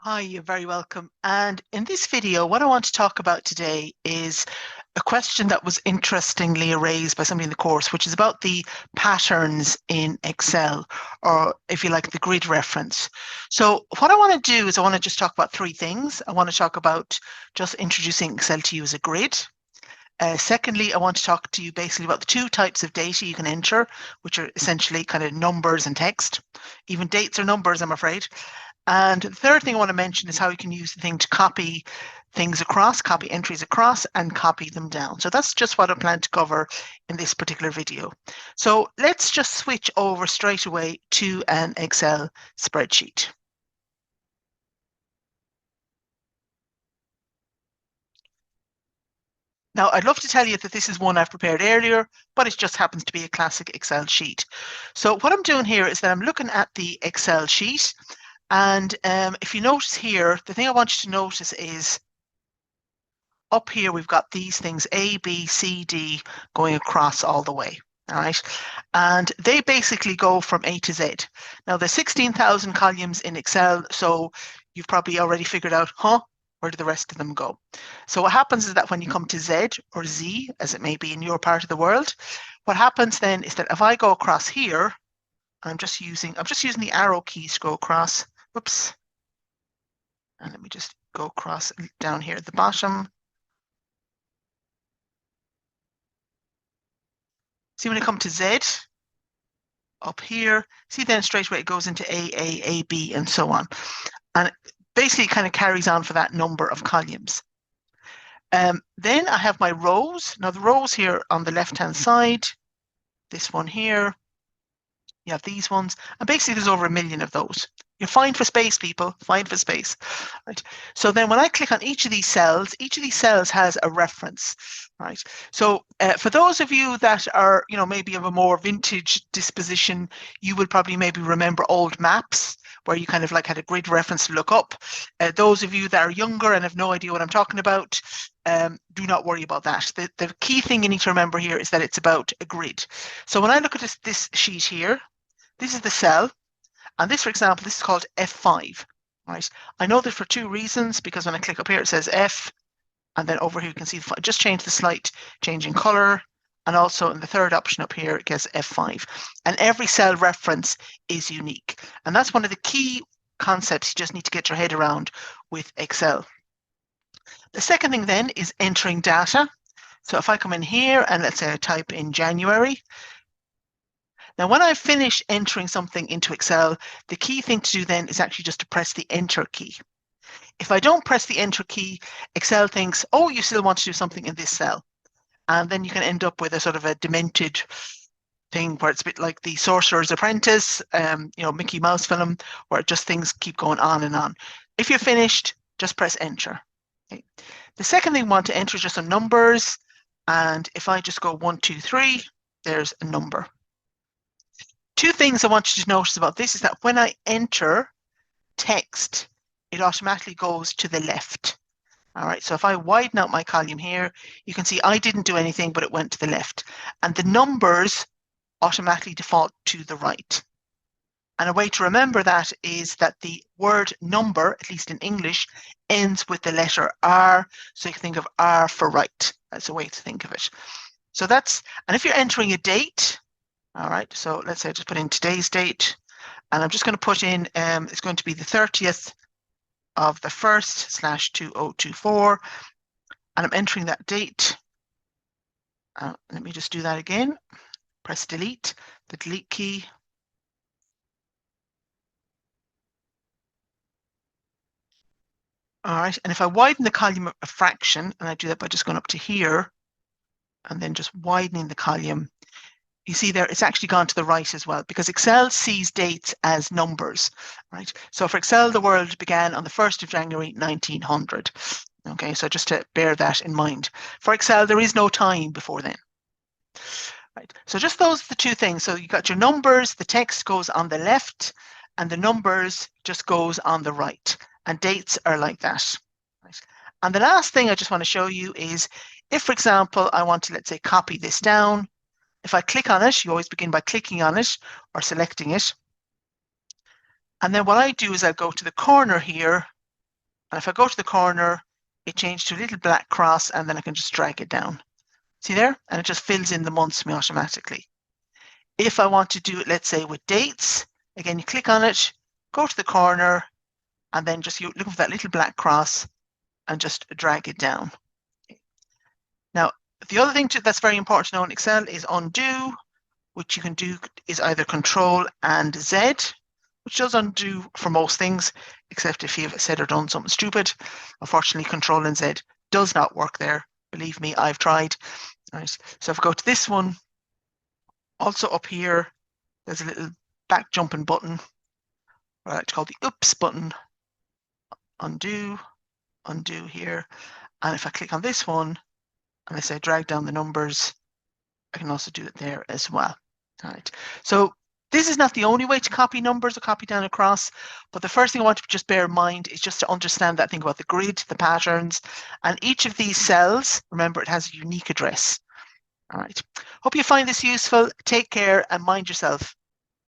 Hi, you're very welcome. And in this video, what I want to talk about today is a question that was interestingly raised by somebody in the course, which is about the patterns in Excel, or if you like, the grid reference. So what I want to do is I want to just talk about three things. I want to talk about just introducing Excel to you as a grid. Secondly, I want to talk to you basically about the two types of data you can enter, which are essentially kind of numbers and text. Even dates are numbers, I'm afraid. And the third thing I want to mention is how you can use the thing to copy things across, copy entries across, and copy them down. So that's just what I plan to cover in this particular video. So let's just switch over straight away to an Excel spreadsheet. Now, I'd love to tell you that this is one I've prepared earlier, but it just happens to be a classic Excel sheet. So what I'm doing here is that I'm looking at the Excel sheet. And if you notice here, the thing I want you to notice is up here, we've got these things, A, B, C, D, going across all the way. All right. And they basically go from A to Z. Now, there's 16,000 columns in Excel, so you've probably already figured out, where do the rest of them go? So what happens is that when you come to Z or Z, as it may be in your part of the world, what happens then is that if I go across here, I'm just using the arrow keys to go across. Whoops. And let me just go across down here at the bottom. See, when I come to Z, up here, see then straight away it goes into A, B, and so on. And it basically kind of carries on for that number of columns. Then I have my rows. Now the rows here on the left-hand side, this one here, you have these ones, and basically there's over 1 million of those. You're fine for space, people, fine for space. Right. So then when I click on each of these cells has a reference, right? So for those of you that are, maybe of a more vintage disposition, you will probably maybe remember old maps where you kind of like had a grid reference to look up. Those of you that are younger and have no idea what I'm talking about, do not worry about that. The key thing you need to remember here is that it's about a grid. So when I look at this sheet here, this is the cell. And this, for example, this is called F5, right? I know this for two reasons, because when I click up here, it says F, and then over here you can see, just change the slight change in color. And also in the third option up here, it gets F5. And every cell reference is unique. And that's one of the key concepts you just need to get your head around with Excel. The second thing then is entering data. So if I come in here and let's say I type in January, now, when I finish entering something into Excel, the key thing to do then is actually just to press the Enter key. If I don't press the Enter key, Excel thinks, oh, you still want to do something in this cell. And then you can end up with a sort of a demented thing where it's a bit like the Sorcerer's Apprentice, Mickey Mouse film, where just things keep going on and on. If you're finished, just press Enter. Okay. The second thing we want to enter is just some numbers. And if I just go 1, 2, 3, there's a number. Two things I want you to notice about this is that when I enter text, it automatically goes to the left. All right, so if I widen out my column here, you can see I didn't do anything, but it went to the left. And the numbers automatically default to the right. And a way to remember that is that the word number, at least in English, ends with the letter R. So you can think of R for right. That's a way to think of it. So that's, and if you're entering a date, all right, so let's say I just put in today's date, and I'm just going to put in, it's going to be the 30th of the 1st / 2024, and I'm entering that date. Let me just do that again. Press delete, the delete key. All right, and if I widen the column a fraction, and I do that by just going up to here, and then just widening the column, you see there, it's actually gone to the right as well, because Excel sees dates as numbers, right? So for Excel, the world began on the 1st of January, 1900. Okay, so just to bear that in mind. For Excel, there is no time before then. Right, so just those are the two things. So you got your numbers, the text goes on the left, and the numbers just goes on the right. And dates are like that. Right? And the last thing I just want to show you is, if, for example, I want to, let's say, copy this down, if I click on it, you always begin by clicking on it or selecting it. And then what I do is I'll go to the corner here And if I go to the corner, it changed to a little black cross, and then I can just drag it down. See there? And it just fills in the months for me automatically. If I want to do it, let's say with dates, again, you click on it, go to the corner, and then just you look for that little black cross and just drag it down. Now, the other thing that's very important to know in Excel is undo, which you can do is either Control and Z, which does undo for most things, except if you've said or done something stupid. Unfortunately, Control and Z does not work there. Believe me, I've tried. Right. So if I go to this one, also up here, there's a little back jumping button, what I like to call the oops button. Undo, undo here. And if I click on this one, and I say drag down the numbers, I can also do it there as well. All right. So this is not the only way to copy numbers or copy down across, but the first thing I want to just bear in mind is just to understand that thing about the grid, the patterns, and each of these cells, remember, it has a unique address. All right. Hope you find this useful. Take care and mind yourself.